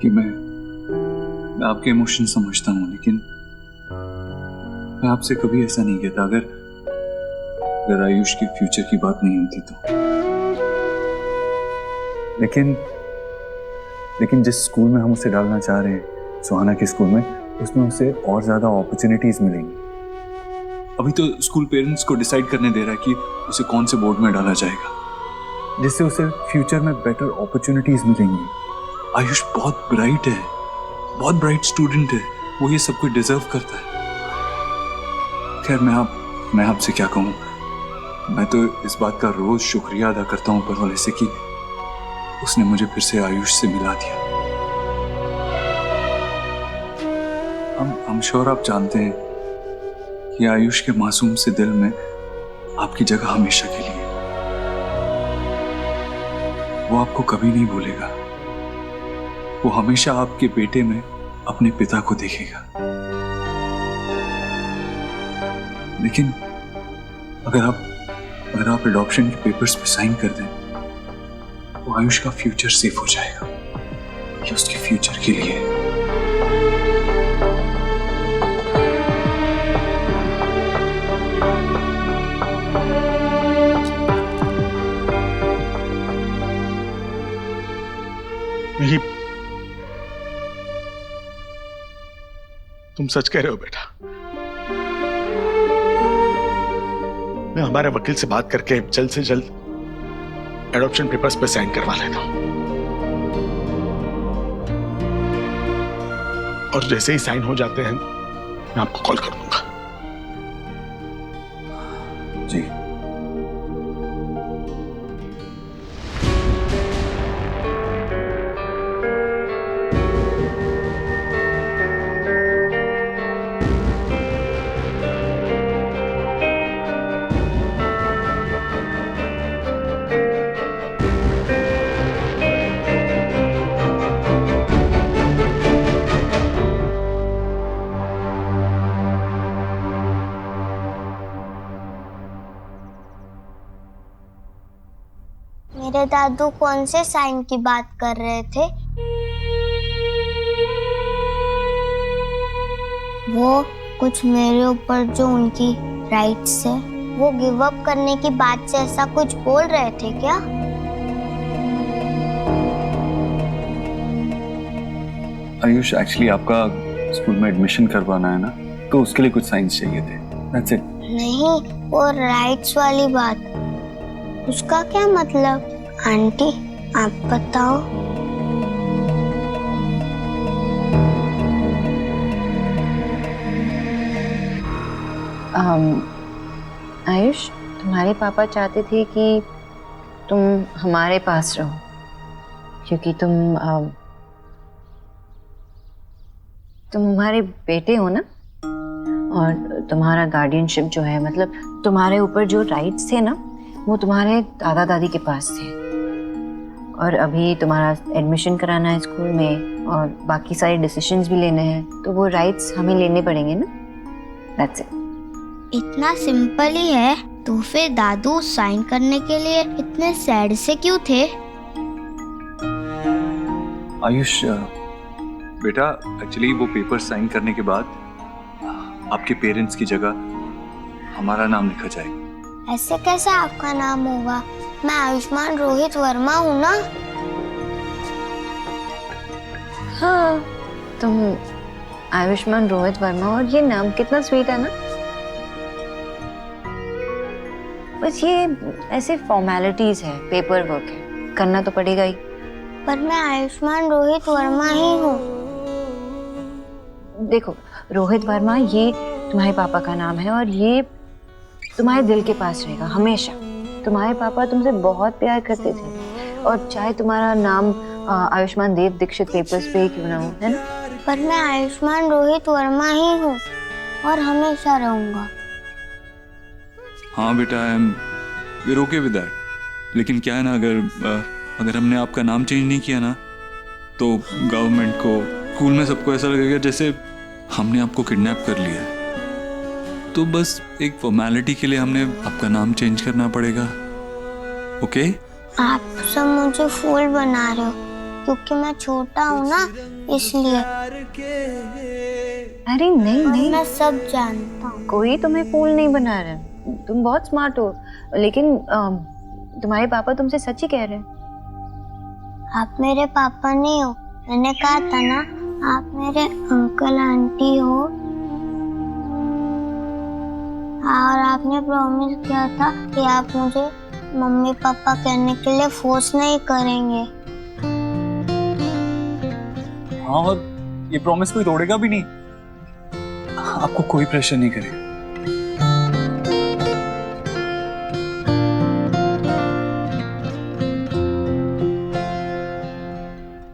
कि मैं आपके इमोशन समझता हूँ, लेकिन मैं आपसे कभी ऐसा नहीं कहता अगर आयुष की फ्यूचर की बात नहीं होती तो। लेकिन जिस स्कूल में हम उसे डालना चाह रहे हैं, सुहाना के स्कूल में, उसमें उसे और ज्यादा अपॉर्चुनिटीज मिलेंगी। अभी तो स्कूल पेरेंट्स को डिसाइड करने दे रहा है कि उसे कौन से बोर्ड में डाला जाएगा, जिससे उसे फ्यूचर में बेटर अपॉर्चुनिटीज मिलेंगी। आयुष बहुत ब्राइट है, बहुत ब्राइट स्टूडेंट है, वो ये सब कुछ डिजर्व करता है। खैर मैं आपसे क्या कहूँ, मैं तो इस बात का रोज शुक्रिया अदा करता हूँ ऊपर वाले से कि उसने मुझे फिर से आयुष से मिला दिया। हम श्योर आप जानते हैं कि आयुष के मासूम से दिल में आपकी जगह हमेशा के लिए। वो आपको कभी नहीं भूलेगा, वो हमेशा आपके बेटे में अपने पिता को देखेगा। लेकिन अगर आप एडॉप्शन के पेपर्स पे साइन कर दें तो आयुष का फ्यूचर सेफ हो जाएगा। ये उसके फ्यूचर के लिए है। नहीं, तुम सच कह रहे हो बेटा। मैं हमारे वकील से बात करके जल्द से जल्द एडॉप्शन पेपर्स पे साइन करवा लेता हूं, और जैसे ही साइन हो जाते हैं मैं आपको कॉल कर दूंगा। जी। मेरे दादू कौन से साइन की बात कर रहे थे? वो कुछ मेरे ऊपर जो उनकी राइट्स है वो गिव अप करने की बात से ऐसा कुछ बोल रहे थे क्या? आयुष, एक्चुअली आपका स्कूल में एडमिशन करवाना है ना, तो उसके लिए कुछ साइंस चाहिए थे। That's it. नहीं, वो राइट्स वाली बात, उसका क्या मतलब? आंटी आप बताओ। आयुष, तुम्हारे पापा चाहते थे कि तुम हमारे पास रहो, क्योंकि तुम हमारे बेटे हो ना, और तुम्हारा गार्डियनशिप जो है, मतलब तुम्हारे ऊपर जो राइट्स थे ना, वो तुम्हारे दादा दादी के पास थे। और अभी तुम्हारा एडमिशन कराना है स्कूल में और बाकी सारे डिसीजंस भी लेने हैं, तो वो राइट्स हमें लेने पड़ेंगे ना। That's it. इतना सिंपल ही है, तो फिर दादू साइन करने के लिए इतने सैड से क्यों थे? आयुष बेटा, एक्चुअली वो पेपर साइन करने के बाद आपके पेरेंट्स की जगह हमारा नाम लिखा जाएगा। ऐसे कैसे आपका नाम होगा? मैं आयुष्मान रोहित वर्मा हूँ ना। हाँ, तुम आयुष्मान रोहित वर्मा, और ये नाम कितना स्वीट है ना। बस ये ऐसे फॉर्मेलिटीज है, पेपर वर्क है, करना तो पड़ेगा ही। पर मैं आयुष्मान रोहित वर्मा ही हूँ। देखो रोहित वर्मा, ये तुम्हारे पापा का नाम है और ये तुम्हारे दिल के पास रहेगा हमेशा। तुम्हारे पापा तुमसे बहुत प्यार करते थे, और चाहे तुम्हारा नाम आयुष्मान देव दीक्षित पेपर्स पे ही क्यों ना हो, है ना। पर मैं आयुष्मान रोहित वर्मा ही हूँ और हमेशा रहूंगा। हाँ बेटा, I am Veer okay with that. लेकिन क्या है ना, अगर हमने आपका नाम चेंज नहीं किया ना, तो गवर्नमेंट को, स्कूल में सबको ऐसा लगेगा जैसे हमने आपको किडनैप कर लिया है। तो बस एक फॉर्मेलिटी के लिए हमने आपका नाम चेंज करना पड़ेगा। ओके? आप सब मुझे फूल बना रहे हो, क्योंकि मैं छोटा हूँ ना, इसलिए। अरे नहीं और नहीं, मैं सब जानता हूँ। कोई तुम्हें फूल नहीं बना रहा, तुम बहुत स्मार्ट हो। लेकिन तुम्हारे पापा तुमसे सच ही कह रहे हैं। आप मेरे पापा नहीं हो, मैंने कहा था ना, आप मेरे अंकल आंटी हो। और आपने प्रॉमिस किया था कि आप मुझे मम्मी पापा कहने के लिए फोर्स नहीं करेंगे। हाँ, और ये प्रॉमिस कोई तोड़ेगा भी नहीं। आपको कोई प्रेशर नहीं करे।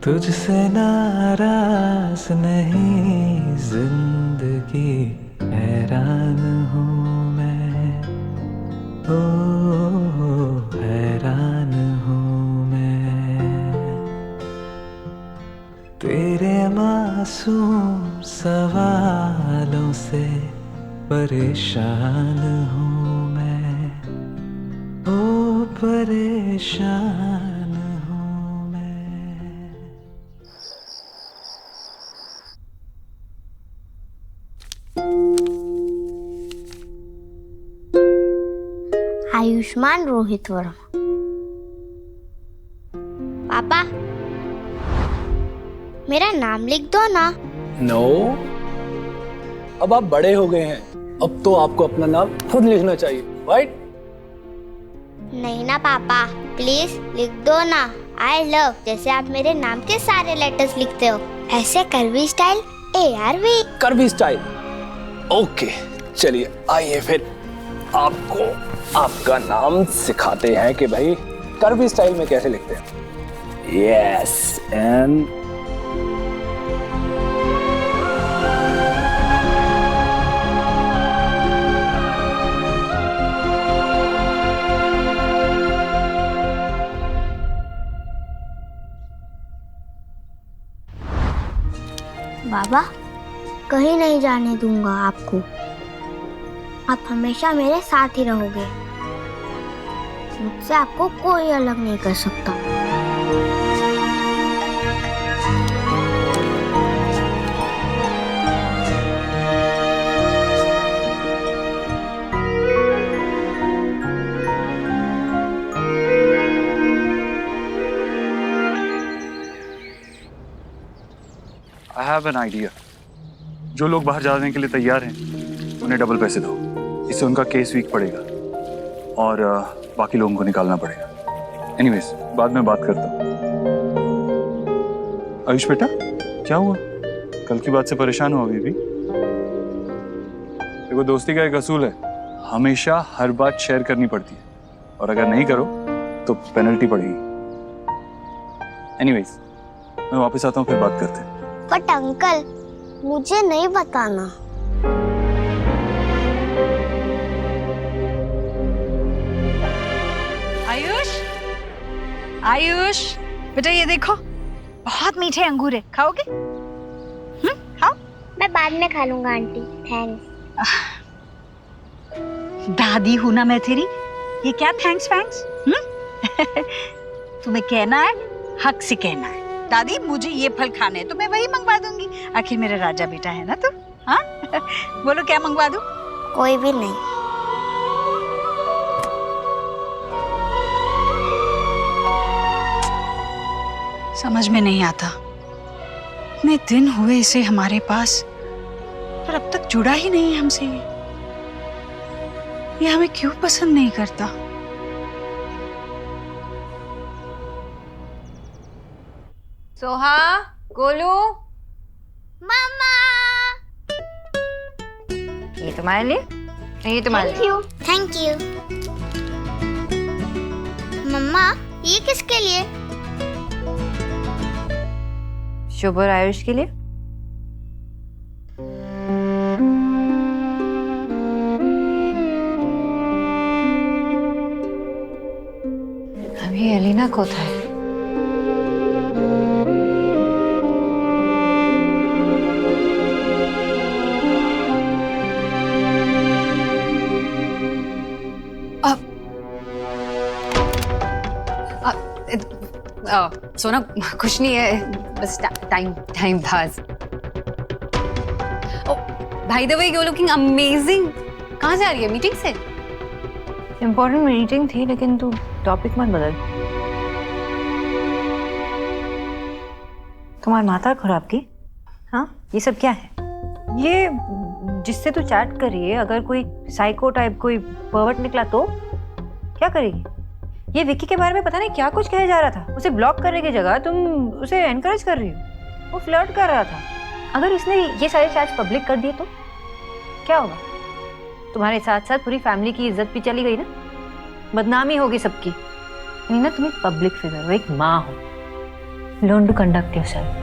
तुझसे नाराज नहीं जिंदगी, हैरान हूँ मैं, ओ हैरान हूँ मैं। तेरे मासूम सवालों से परेशान हूँ मैं, ओ परेशान हूँ मैं। आयुष्मान रोहित वर्मा। पापा, मेरा नाम लिख दो ना। नो, अब आप बड़े हो गए हैं, अब तो आपको अपना नाम खुद लिखना चाहिए, राइट? नहीं ना पापा, प्लीज लिख दो ना। आई लव जैसे आप मेरे नाम के सारे लेटर्स लिखते हो, ऐसे करवी स्टाइल ARV। करवी स्टाइल, ओके। चलिए आइए फिर आपको आपका नाम सिखाते हैं कि भाई करवी स्टाइल में कैसे लिखते हैं। यस, एंड बाबा, कहीं नहीं जाने दूंगा आपको। आप हमेशा मेरे साथ ही रहोगे। मुझसे आपको कोई अलग नहीं कर सकता। I have an idea. जो लोग बाहर जाने के लिए तैयार हैं उन्हें डबल पैसे दो, इससे उनका केस वीक पड़ेगा और बाकी लोगों को निकालना पड़ेगा। एनीवेज, बाद में बात करता हूँ। आयुष बेटा, क्या हुआ? कल की बात से परेशान हो अभी भी? देखो, दोस्ती का एक असूल है, हमेशा हर बात शेयर करनी पड़ती है, और अगर नहीं करो तो पेनल्टी पड़ेगी। एनीवेज, मैं वापस आता हूँ, फिर बात करते हैं। बट अंकल, मुझे नहीं बताना। आयुष, आयुष बेटा, ये देखो, बहुत मीठे अंगूर है, खाओगे? खाओ। मैं बाद में खा लूंगा आंटी, थैंक्स। दादी हूं ना मैं तेरी, ये क्या थैंक्स वैंक्स? तुम्हें कहना है, हक से कहना है, दादी मुझे ये फल खाने हैं तो मैं वही मंगवा दूंगी। आखिर मेरा राजा बेटा है ना तू। हाँ बोलो, क्या मंगवा दूं? कोई भी नहीं। समझ में नहीं आता, इतने दिन हुए इसे हमारे पास, पर अब तक जुड़ा ही नहीं है हमसे। ये हमें क्यों पसंद नहीं करता? सोहा, गोलू, मम्मा, ये तुम्हारे लिए, ये तुम्हारे लिए। Thank you. मम्मा, ये किसके लिए? शुभ और आयुष के लिए। अभी एलिना कोথায়? सोना कुछ नहीं है, बस टाइम पास। भाई the way you looking amazing. कहाँ से आ रही है? मीटिंग से? इम्पोर्टेंट मीटिंग थी, लेकिन तू टॉपिक मत बदल। तुम्हारी माता खराब की? हाँ, ये सब क्या है? ये जिससे तू चैट कर रही है, अगर कोई साइको टाइप कोई पर्वर्ट निकला तो क्या करेगी? ये विक्की के बारे में पता नहीं क्या कुछ कहा जा रहा था। उसे ब्लॉक करने की जगह तुम उसे एनकरेज कर रही हो। वो फ्लर्ट कर रहा था। अगर इसने ये सारे चैट्स पब्लिक कर दिए तो क्या होगा? तुम्हारे साथ साथ पूरी फैमिली की इज्जत भी चली गई ना, बदनामी होगी सबकी। नहीं ना, तुम एक पब्लिक फिगर हो, एक माँ हो। Learn to conduct yourself.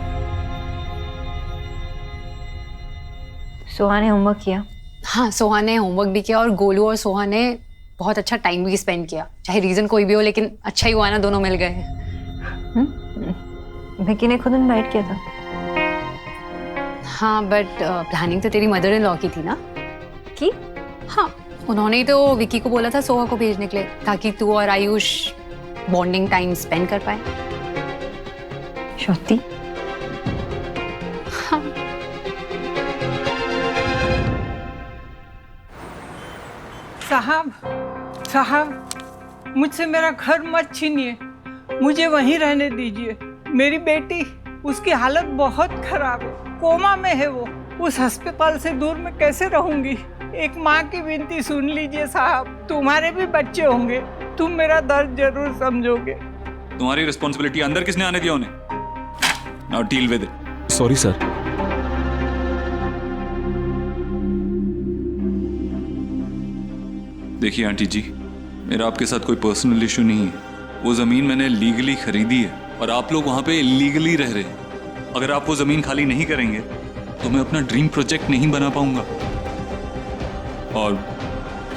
Soha ने होमवर्क किया? हाँ, सोहा ने होमवर्क भी किया और गोलू और सोहा ने बहुत अच्छा टाइम भी स्पेंड किया। चाहे रीजन कोई भी हो, लेकिन अच्छा ही हुआ ना, दोनों मिल गए। विक्की ने खुद इनवाइट किया था। हाँ, बट प्लानिंग तो तेरी मदर इन लॉ की थी ना? की? हाँ, उन्होंने ही तो विक्की को बोला था सोहा को भेजने के लिए, ताकि तू और आयुष बॉन्डिंग टाइम स्पेंड कर पाए। श्रुति, हाँ। साहब, मुझसे मेरा घर मत छीनिए, मुझे वहीं रहने दीजिए। मेरी बेटी, उसकी हालत बहुत खराब है, कोमा में है वो। उस अस्पताल से दूर मैं कैसे रहूंगी? एक माँ की विनती सुन लीजिए साहब, तुम्हारे भी बच्चे होंगे, तुम मेरा दर्द जरूर समझोगे। तुम्हारी रिस्पॉन्सिबिलिटी। अंदर किसने आने दिया उन्हें? Now deal with it. Sorry sir. देखिए आंटी जी, मेरा आपके साथ कोई पर्सनल इशू नहीं है। वो जमीन मैंने लीगली खरीदी है और आप लोग वहां पे इलीगली रह रहे हैं। अगर आप वो जमीन खाली नहीं करेंगे तो मैं अपना ड्रीम प्रोजेक्ट नहीं बना पाऊंगा। और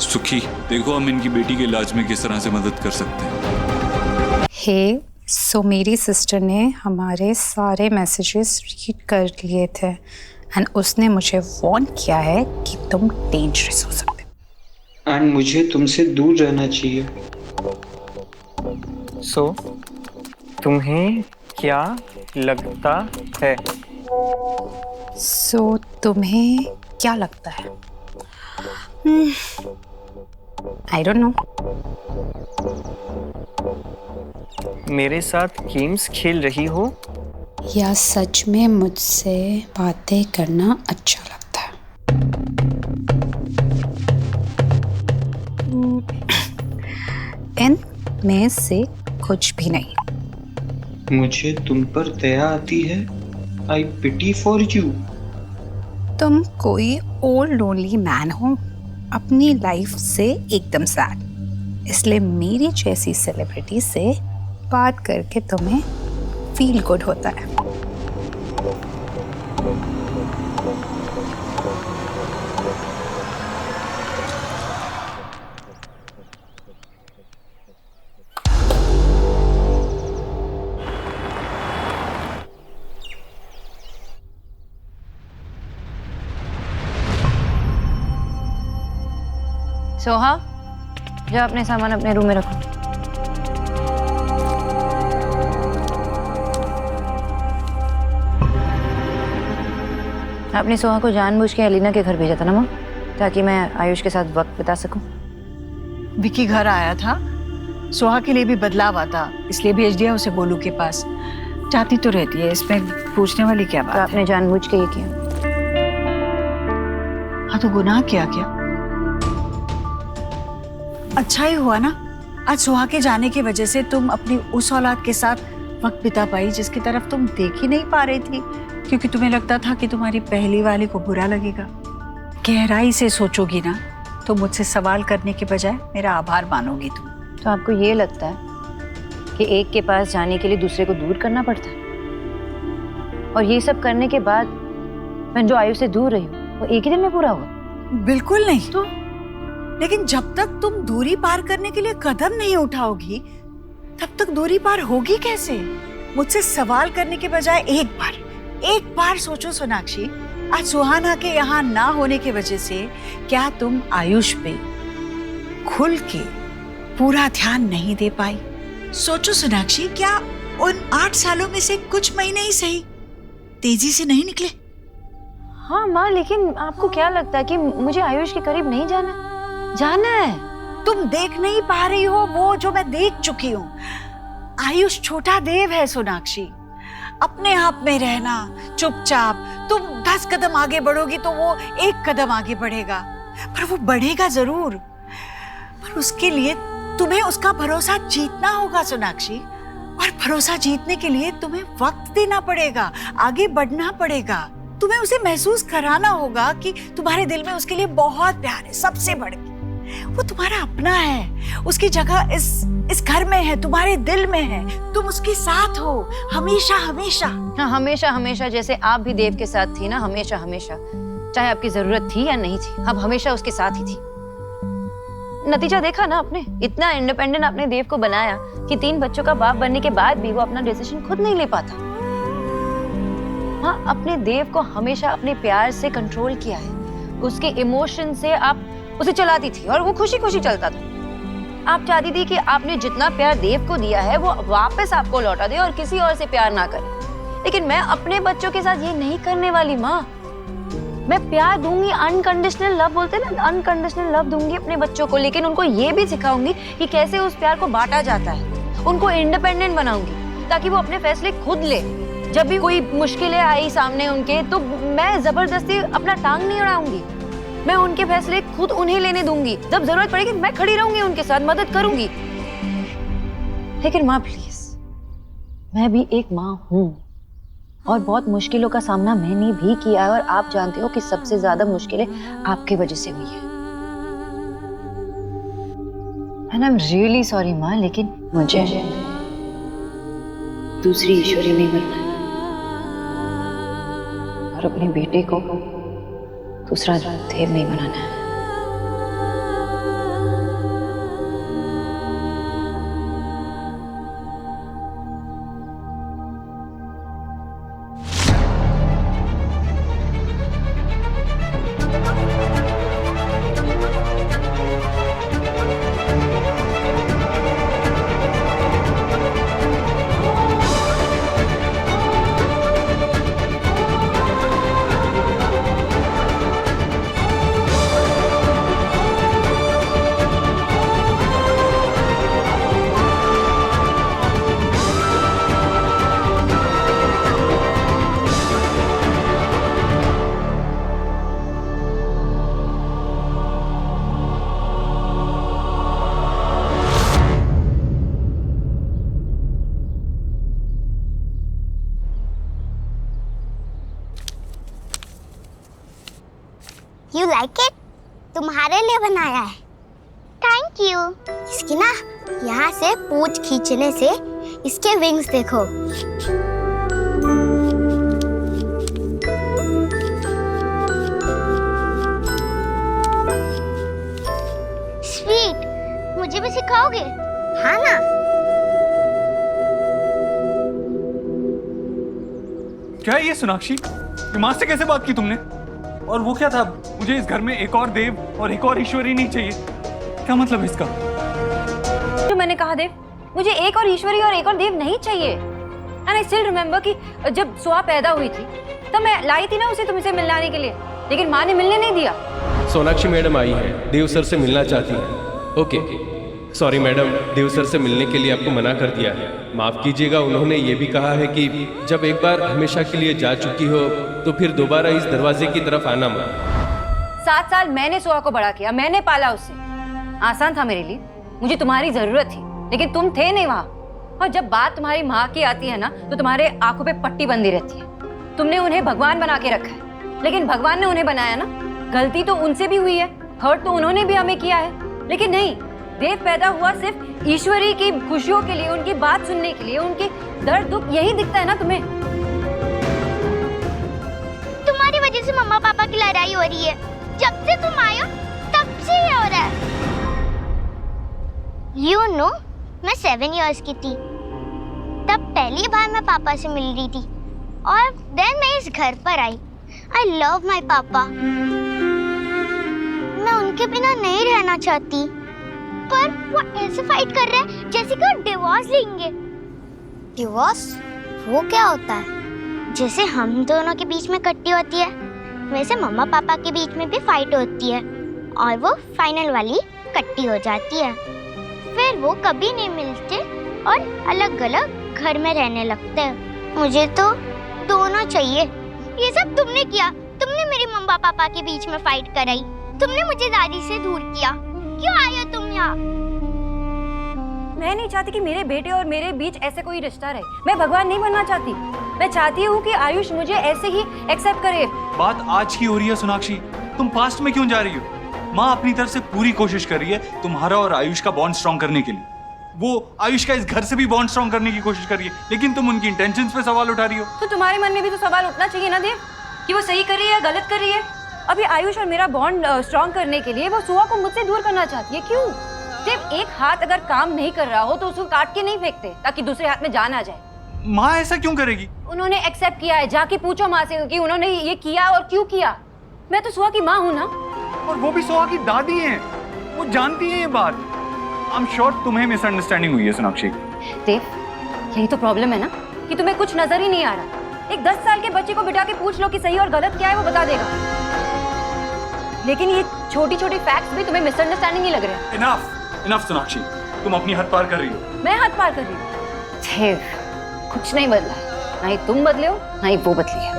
सुखी, देखो हम इनकी बेटी के इलाज में किस तरह से मदद कर सकते हैं। हे, सो मेरी सिस्टर ने हमारे सारे मैसेजेस रीड कर लिए थे एंड उसने मुझे वार्न किया है कि तुम डेंजरस हो सकते एंड मुझे तुमसे दूर रहना चाहिए। सो तुम्हें क्या लगता है? सो तुम्हें क्या लगता है? I don't know. मेरे साथ गेम्स खेल रही हो या सच में मुझसे बातें करना अच्छा लगता है? इन में से कुछ भी नहीं। मुझे तुम पर दया आती है। आई पिटी फॉर यू। तुम कोई और लोनली मैन हो, अपनी लाइफ से एकदम सैड, इसलिए मेरी जैसी सेलिब्रिटी से बात करके तुम्हें फील गुड होता है। सोहा, जाओ अपने सामान अपने रूम में रखो। आपने सोहा को जानबूझ के एलिना के घर भेजा था ना माँ, ताकि मैं आयुष के साथ वक्त बिता सकूं। विक्की घर आया था, सोहा के लिए भी बदलाव आता, इसलिए भेज दिया उसे गोलू के पास। चाहती तो रहती है, इसमें पूछने वाली क्या बात तो आपने जानबूझ के ये किया? हाँ, तो गुनाह क्या क्या? अच्छा ही हुआ ना, आज सोहा के जाने की वजह से तुम अपनी उस औलाद के साथ वक्त बिता पाई जिसकी तरफ तुम देख ही नहीं पा रही थी, क्योंकि तुम्हें लगता था कि तुम्हारी पहली वाली को बुरा लगेगा। गहराई से सोचोगी ना तो मुझसे सवाल करने के बजाय मेरा आभार मानोगी तुम। तो आपको ये लगता है कि एक के पास जाने के लिए दूसरे को दूर करना पड़ता है? और ये सब करने के बाद मैं जो आयु से दूर रही हूँ वो एक ही दिन में पूरा हुआ? बिल्कुल नहीं। तो लेकिन जब तक तुम दूरी पार करने के लिए कदम नहीं उठाओगी तब तक दूरी पार होगी कैसे? मुझसे सवाल करने के बजाय एक बार सोचो सोनाक्षी, आज सुहाना के यहाँ ना होने की वजह से क्या तुम आयुष पे खुल के पूरा ध्यान नहीं दे पाई? सोचो सोनाक्षी, क्या उन 8 सालों में से कुछ महीने ही सही तेजी से नहीं निकले? हाँ माँ, लेकिन आपको क्या लगता है कि मुझे आयुष के करीब नहीं जाना? जाना है। तुम देख नहीं पा रही हो वो जो मैं देख चुकी हूँ। आयुष छोटा देव है सोनाक्षी, अपने आप में रहना, चुपचाप। तुम 10 कदम आगे बढ़ोगी तो वो 1 कदम आगे बढ़ेगा, पर वो बढ़ेगा जरूर। पर उसके लिए तुम्हें उसका भरोसा जीतना होगा सोनाक्षी, और भरोसा जीतने के लिए तुम्हें वक्त देना पड़ेगा, आगे बढ़ना पड़ेगा। तुम्हें उसे महसूस कराना होगा कि तुम्हारे दिल में उसके लिए बहुत प्यार है, सबसे बढ़ के। वो तुम्हारा अपना है, उसकी जगह इस घर में है, तुम्हारे दिल में है। तुम उसके साथ हो हमेशा हमेशा। हाँ, हमेशा हमेशा, जैसे आप भी देव के साथ थी ना, हमेशा हमेशा। चाहे आपकी जरूरत थी या नहीं थी, आप हमेशा उसके साथ ही थी। नतीजा देखा ना आपने, इतना इंडिपेंडेंट आपने देव को बनाया कि 3 बच्चों का बाप बनने के बाद भी वो अपना डिसीजन खुद नहीं ले पाता। हाँ, अपने देव को हमेशा अपने प्यार से कंट्रोल किया है, उसके इमोशन से आप उसे चलाती थी और वो खुशी खुशी चलता था। आप चाहती थी कि आपने जितना प्यार देव को दिया है वो वापस आपको लौटा दे और किसी और से प्यार ना करे। लेकिन मैं अपने बच्चों के साथ ये नहीं करने वाली माँ। मैं प्यार दूंगी, अनकंडीशनल लव बोलते हैं ना, अनकंडीशनल लव दूंगी अपने बच्चों को, लेकिन उनको ये भी सिखाऊंगी कि कैसे उस प्यार को बांटा जाता है। उनको इंडिपेंडेंट बनाऊंगी ताकि वो अपने फैसले खुद ले। जब भी कोई मुश्किलें आई सामने उनके, तो मैं जबरदस्ती अपना टांग नहीं अड़ाऊंगी। मैं उनके फैसले खुद उन्हें लेने दूंगी। जब जरूरत पड़ेगी मैं खड़ी रहूंगी, उनके साथ मदद करूंगी। लेकिन माँ प्लीज, मैं भी एक माँ हूँ और बहुत मुश्किलों का सामना मैंने भी किया है, और आप जानते हो कि सबसे ज्यादा मुश्किलें आपकी वजह से हुई है। And I am really sorry माँ, लेकिन मुझे दूसरी ईश्वरी नहीं बनना है और अपने बेटे को दूसरा देव नहीं बनाना है। You like it? तुम्हारे लिए बनाया है। Thank you. इसकी ना यहाँ से पूंछ खींचने से इसके विंग्स देखो। स्वीट, मुझे भी सिखाओगे? हाँ ना? क्या है ये सोनाक्षी? माँ से कैसे बात की तुमने? और वो क्या था? मुझे इस घर में एक और देव और एक और ईश्वरी नहीं चाहिए। क्या मतलब है इसका? जो मैंने कहा देव, मुझे एक और ईश्वरी और एक और देव नहीं चाहिए। एंड आई स्टिल रिमेम्बर कि जब सुहा पैदा हुई थी तब मैं लाई थी ना उसे तुमसे मिलने के लिए, लेकिन माँ ने मिलने नहीं दिया। सोनाक्षी मैडम आई है, देव सर से मिलना चाहती हैं। ओके, सॉरी मैडम, देव सर से मिलने के लिए आपको मना कर दिया है। माफ़ कीजिएगा, उन्होंने ये भी कहा है कि जब एक बार हमेशा के लिए जा चुकी हो तो फिर दोबारा इस दरवाजे की तरफ आना मत। 7 साल मैंने सुहा को बड़ा किया, मैंने पाला उसे। आसान था मेरे लिए, मुझे तुम्हारी जरूरत थी, लेकिन तुम थे नहीं वहाँ। और जब बात तुम्हारी माँ की आती है ना, तो तुम्हारे आंखों पे पट्टी बंधी रहती है। तुमने उन्हें भगवान बना के रखा है, लेकिन भगवान ने उन्हें बनाया ना, गलती तो उनसे भी हुई है, हर्ट तो उन्होंने भी हमें किया है। लेकिन नहीं, देव पैदा हुआ सिर्फ ईश्वरी की खुशियों के लिए, उनकी बात सुनने के लिए, उनके दर्द दुख यही दिखता है ना तुम्हें। तुम्हारी वजह से मम्मा पापा की लड़ाई हो रही है। जब से तुम आए हो तब से ये हो रहा है। You know, मैं 7 years की थी तब पहली बार मैं पापा से मिल रही थी, और देन मैं इस घर पर आई। I love my पापा। मैं उनके बिना नहीं रहना चाहती, पर वो ऐसे फाइट कर रहे हैं जैसे कि वो डिवोर्स लेंगे। डिवोर्स वो क्या होता है? जैसे हम दोनों के बीच में कट्टी होती है, वैसे मम्मा पापा के बीच में भी फाइट होती है और वो फाइनल वाली कट्टी हो जाती है। फिर वो कभी नहीं मिलते और अलग अलग घर में रहने लगते हैं। मुझे तो दोनों चाहिए। ये सब तुमने किया, तुमने मेरी मम्मा पापा के बीच में फाइट कराई, तुमने मुझे दादी से दूर किया। क्यों आए हो तुम यहाँ? मैं नहीं चाहती कि मेरे बेटे और मेरे बीच ऐसे कोई रिश्ता रहे। मैं भगवान नहीं बनना चाहती। मैं चाहती हूँ कि आयुष मुझे ऐसे ही एक्सेप्ट करे। बात आज की हो रही है सोनाक्षी, तुम पास्ट में क्यों जा रही हो? माँ अपनी तरफ से पूरी कोशिश कर रही है तुम्हारा और आयुष का बॉन्ड स्ट्रॉन्ग करने के लिए। वो आयुष का इस घर से भी बॉन्ड स्ट्रॉन्ग करने की कोशिश कर रही है, लेकिन तुम उनकी इंटेंशंस पे सवाल उठा रही हो। तो तुम्हारे मन में भी तो सवाल उठना चाहिए ना देव, कि वो सही कर रही है या गलत कर रही है। अभी आयुष और मेरा बॉन्ड स्ट्रॉन्ग करने के लिए वो सुहा को मुझसे दूर करना चाहती है। क्यों देव? एक हाथ अगर काम नहीं कर रहा हो तो उसको काट के नहीं फेंकते ताकि दूसरे हाथ में जान आ जाए। माँ ऐसा क्यों करेगी? उन्होंने एक्सेप्ट किया है। जाके पूछो माँ से कि उन्होंने ये किया और क्यों किया। मैं तो सुहा की माँ हूँ ना। और वो भी सोहा की दादी हैं, वो जानती हैं ये बात। आई एम श्योर तुम्हें मिसअंडरस्टैंडिंग हुई है सोनाक्षी। देव, यही तो प्रॉब्लम है ना कि तुम्हें कुछ नजर ही नहीं आ रहा। एक 10 साल के बच्चे को बिठा के पूछ लो कि सही और गलत क्या है, वो बता देगा। लेकिन ये छोटी छोटी फैक्ट्स भी तुम्हें मिसअंडरस्टैंडिंग ही लग रहे हैं। इनफ सोनाक्षी, तुम अपनी हद पार कर रही हो। मैं हद पार कर रही हूँ? देव, कुछ नहीं बदला है। ना ही तुम बदले हो, ना ही वो बदली है।